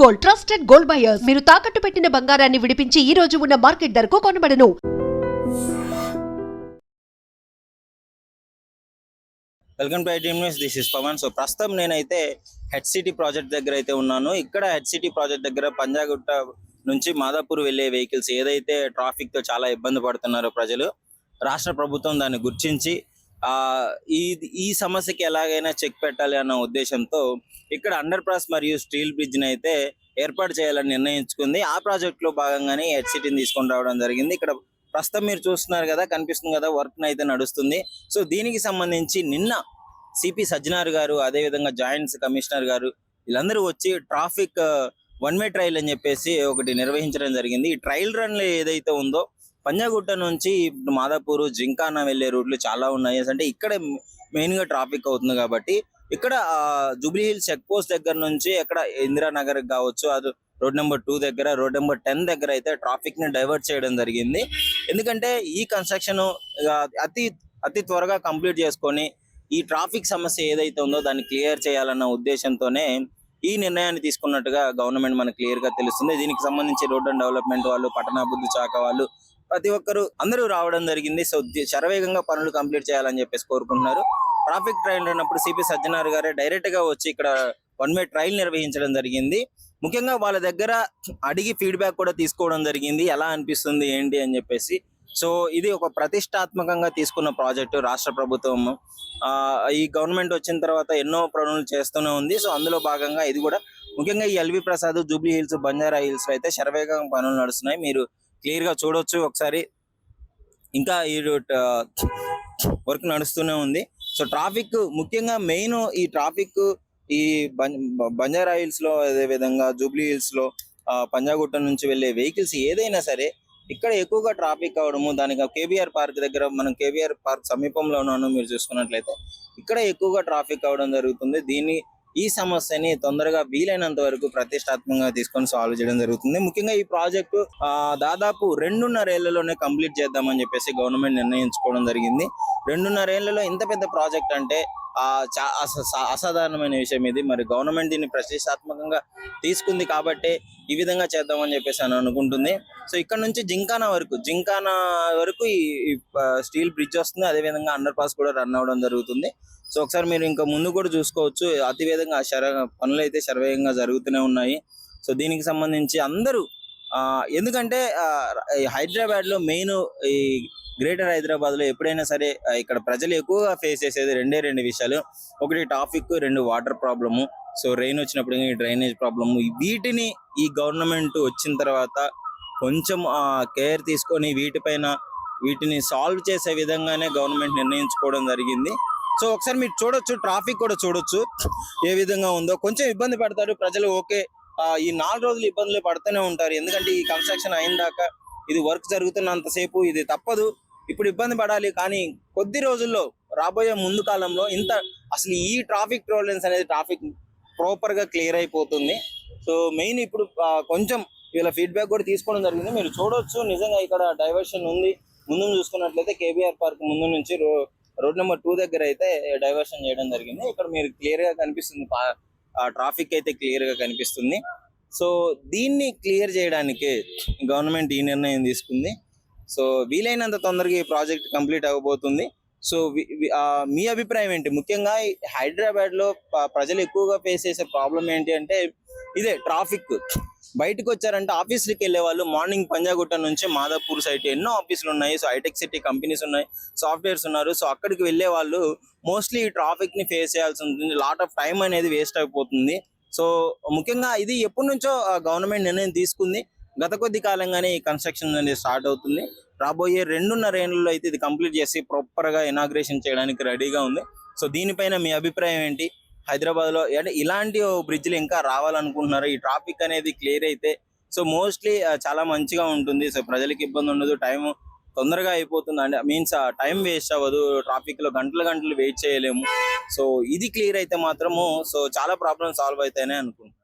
Gold, trusted gold buyers. మీరు తాకట్టు పెట్టిన బంగారాన్ని విడిపించి ఈ రోజు ఉన్న మార్కెట్ ధరకు కొనబడను. Welcome to ITM news. This is Pavan. So ప్రస్తుతం నేనైతే హెడ్ సిటీ ప్రాజెక్ట్ దగ్గర అయితే ఉన్నాను. ఇక్కడ హెడ్ సిటీ ప్రాజెక్ట్ దగ్గర పంజాగుట్ట నుంచి మాదాపూర్ వెళ్లే వెహికల్స్ ఏదైతే ట్రాఫిక్ తో చాలా ఇబ్బంది పడుతున్నారో ప్రజలు, రాష్ట్ర ప్రభుత్వం దాన్ని గుర్తించి ఈ సమస్యకి ఎలాగైనా చెక్ పెట్టాలి అన్న ఉద్దేశంతో ఇక్కడ అండర్ పాస్ మరియు స్టీల్ బ్రిడ్జ్ ని అయితే ఏర్పాటు చేయాలని నిర్ణయించుకుంది. ఆ ప్రాజెక్ట్ లో భాగంగానే హెడ్ సిటీని తీసుకొని రావడం జరిగింది. ఇక్కడ ప్రస్తుతం మీరు చూస్తున్నారు కదా, కనిపిస్తుంది కదా, వర్క్ అయితే నడుస్తుంది. సో దీనికి సంబంధించి నిన్న సిపి సజ్జనార్ గారు, అదే విధంగా జాయింట్స్ కమిషనర్ గారు వీళ్ళందరూ వచ్చి ట్రాఫిక్ వన్ వే ట్రయల్ అని చెప్పేసి ఒకటి నిర్వహించడం జరిగింది. ఈ ట్రయల్ రన్ ఏదైతే ఉందో పంజాగుట్ట నుంచి మాదాపూర్, జింకానా వెళ్లే రూట్లు చాలా ఉన్నాయి. అంటే ఇక్కడ మెయిన్ గా ట్రాఫిక్ అవుతుంది కాబట్టి ఇక్కడ జూబ్లీ హిల్స్ చెక్ పోస్ట్ దగ్గర నుంచి ఎక్కడ ఇందిరానగర్ కావచ్చు, అది రోడ్ నెంబర్ 2 దగ్గర, రోడ్ నెంబర్ 10 దగ్గర అయితే ట్రాఫిక్ ని డైవర్ట్ చేయడం జరిగింది. ఎందుకంటే ఈ కన్స్ట్రక్షన్ అతి త్వరగా కంప్లీట్ చేసుకొని ఈ ట్రాఫిక్ సమస్య ఏదైతే ఉందో దాన్ని క్లియర్ చేయాలన్న ఉద్దేశంతోనే ఈ నిర్ణయాన్ని తీసుకున్నట్టుగా గవర్నమెంట్ మనకు క్లియర్ గా తెలుస్తుంది. దీనికి సంబంధించి రోడ్ అండ్ డెవలప్మెంట్ వాళ్ళు, పట్టణాభివృద్ధి శాఖ వాళ్ళు, ప్రతి ఒక్కరు అందరూ రావడం జరిగింది. సో శరవేగంగా పనులు కంప్లీట్ చేయాలని చెప్పేసి కోరుకుంటున్నారు. ట్రాఫిక్ ట్రయల్ అన్నప్పుడు సిపి సజ్జనార్ గారే డైరెక్ట్ గా వచ్చి ఇక్కడ వన్ వే ట్రయల్ నిర్వహించడం జరిగింది. ముఖ్యంగా వాళ్ళ దగ్గర అడిగి ఫీడ్బ్యాక్ కూడా తీసుకోవడం జరిగింది, ఎలా అనిపిస్తుంది ఏంటి అని చెప్పేసి. సో ఇది ఒక ప్రతిష్టాత్మకంగా తీసుకున్న ప్రాజెక్టు రాష్ట్ర ప్రభుత్వం. ఈ గవర్నమెంట్ వచ్చిన తర్వాత ఎన్నో పనులు చేస్తూనే ఉంది. సో అందులో భాగంగా ఇది కూడా ముఖ్యంగా ఈ ఎల్వి ప్రసాద్, జూబ్లీ హిల్స్, బంజారా హిల్స్ అయితే శరవేగంగా పనులు నడుస్తున్నాయి. మీరు క్లియర్ గా చూడొచ్చు ఒకసారి. ఇంకా ఈ వర్క్ నడుస్తూనే ఉంది. సో ట్రాఫిక్ ముఖ్యంగా మెయిన్ ఈ ట్రాఫిక్ ఈ బంజారా హిల్స్ లో, అదే విధంగా జూబ్లీ హిల్స్ లో, పంజాగుట్ట నుంచి వెళ్లే వెహికల్స్ ఏదైనా సరే ఇక్కడ ఎక్కువగా ట్రాఫిక్ అవడము, దానికి కేబీఆర్ పార్క్ దగ్గర, మనం కేబీఆర్ పార్క్ సమీపంలో ఉన్నాను మీరు చూసుకున్నట్లయితే ఇక్కడ ఎక్కువగా ట్రాఫిక్ అవడం జరుగుతుంది. ఈ సమస్యని తొందరగా వీలైనంత వరకు ప్రతిష్టాత్మకంగా తీసుకొని సాల్వ్ చేయడం జరుగుతుంది. ముఖ్యంగా ఈ ప్రాజెక్టు దాదాపు 2.5 ఏళ్లలోనే కంప్లీట్ చేద్దామని చెప్పేసి గవర్నమెంట్ నిర్ణయించుకోవడం జరిగింది. 2.5 ఏళ్లలో ఇంత పెద్ద ప్రాజెక్ట్ అంటే అసాధారణమైన విషయం ఇది. మరి గవర్నమెంట్ దీన్ని ప్రతిష్టాత్మకంగా తీసుకుంది కాబట్టి ఈ విధంగా చేద్దామని చెప్పేసి అని అనుకుంటుంది. సో ఇక్కడ నుంచి జింకానా వరకు ఈ స్టీల్ బ్రిడ్జ్ వస్తుంది. అదే విధంగా అండర్ పాస్ కూడా రన్ అవడం జరుగుతుంది. సో ఒకసారి మీరు ఇంకా ముందు కూడా చూసుకోవచ్చు, అతివేగంగా పనులు అయితే శరవేగంగా జరుగుతూనే ఉన్నాయి. సో దీనికి సంబంధించి అందరూ ఎందుకంటే హైదరాబాద్ లో మెయిన్ ఈ గ్రేటర్ హైదరాబాద్ లో ఎప్పుడైనా సరే ఇక్కడ ప్రజలు ఎక్కువగా ఫేస్ చేసేది రెండు విషయాలు. ఒకటి traffic, 2 water problem. So rain వచ్చినప్పుడు డ్రైనేజ్ ప్రాబ్లము. వీటిని ఈ గవర్నమెంట్ వచ్చిన తర్వాత కొంచెం కేర్ తీసుకొని వీటిని సాల్వ్ చేసే విధంగానే గవర్నమెంట్ నిర్ణయించుకోవడం జరిగింది. సో ఒకసారి మీరు చూడొచ్చు, ట్రాఫిక్ కూడా చూడొచ్చు ఏ విధంగా ఉందో. కొంచెం ఇబ్బంది పడతారు ప్రజలు, ఓకే. ఈ 4 రోజులు ఇబ్బందులు పడుతూనే ఉంటారు. ఎందుకంటే ఈ కన్స్ట్రక్షన్ అయిన దాకా, ఇది వర్క్ జరుగుతున్నంతసేపు ఇది తప్పదు. ఇప్పుడు ఇబ్బంది పడాలి, కానీ కొద్ది రోజుల్లో రాబోయే ముందు కాలంలో అసలు ఈ ట్రాఫిక్ ప్రాబ్లమ్స్ అనేది ట్రాఫిక్ ప్రాపర్ గా క్లియర్ అయిపోతుంది. సో మెయిన్ ఇప్పుడు కొంచెం వీళ్ళ ఫీడ్బ్యాక్ కూడా తీసుకోవడం జరిగింది. మీరు చూడొచ్చు, నిజంగా ఇక్కడ డైవర్షన్ ఉంది. ముందు చూసుకున్నట్లయితే కేబీఆర్ పార్క్ ముందు నుంచి రోడ్ నెంబర్ 2 దగ్గర అయితే డైవర్షన్ చేయడం జరిగింది. ఇక్కడ మీరు క్లియర్ గా కనిపిస్తుంది, ట్రాఫిక్ అయితే క్లియర్ గా కనిపిస్తుంది. సో దీన్ని క్లియర్ చేయడానికి గవర్నమెంట్ ఈ నిర్ణయం తీసుకుంది. సో వీలైనంత తొందరగా ఈ ప్రాజెక్ట్ కంప్లీట్ అవ్వబోతుంది. సో మీ అభిప్రాయం ఏంటి? ముఖ్యంగా హైదరాబాద్ లో ప్రజలు ఎక్కువగా ఫేస్ చేసే ప్రాబ్లం ఏంటి అంటే ఇదే ట్రాఫిక్. బయటకు వచ్చారంటే ఆఫీసులకి వెళ్ళే వాళ్ళు మార్నింగ్ పంజాగుట్ట నుంచి మాదాపూర్ సైడ్ ఎన్నో ఆఫీసులు ఉన్నాయి. సో హైటెక్ సిటీ కంపెనీస్ ఉన్నాయి, సాఫ్ట్వేర్స్ ఉన్నారు. సో అక్కడికి వెళ్ళే వాళ్ళు మోస్ట్లీ ఈ ట్రాఫిక్ ని ఫేస్ చేయాల్సి ఉంటుంది. లాట్ ఆఫ్ టైం అనేది వేస్ట్ అయిపోతుంది. సో ముఖ్యంగా ఇది ఎప్పటి నుంచో గవర్నమెంట్ నిర్ణయం తీసుకుంది. గత కొద్ది కాలంగానే ఈ కన్స్ట్రక్షన్ అనేది స్టార్ట్ అవుతుంది. రాబోయే 2.5 ఏళ్లలో అయితే ఇది కంప్లీట్ చేసి ప్రాపర్ గా ఇనాగ్రేషన్ చేయడానికి రెడీగా ఉంది. సో దీనిపైన మీ అభిప్రాయం ఏంటి? హైదరాబాద్ లో అంటే ఇలాంటి బ్రిడ్జ్లు ఇంకా రావాలనుకుంటున్నారు? ఈ ట్రాఫిక్ అనేది క్లియర్ అయితే సో మోస్ట్లీ చాలా మంచిగా ఉంటుంది. సో ప్రజలకు ఇబ్బంది ఉండదు, టైం తొందరగా అయిపోతుంది. అంటే మీన్స్ టైం వేస్ట్ అవ్వదు, ట్రాఫిక్ లో గంటలు వెయిట్ చేయలేము. సో ఇది క్లియర్ అయితే మాత్రము సో చాలా ప్రాబ్లమ్స్ సాల్వ్ అవుతాయని అనుకుంటున్నాను.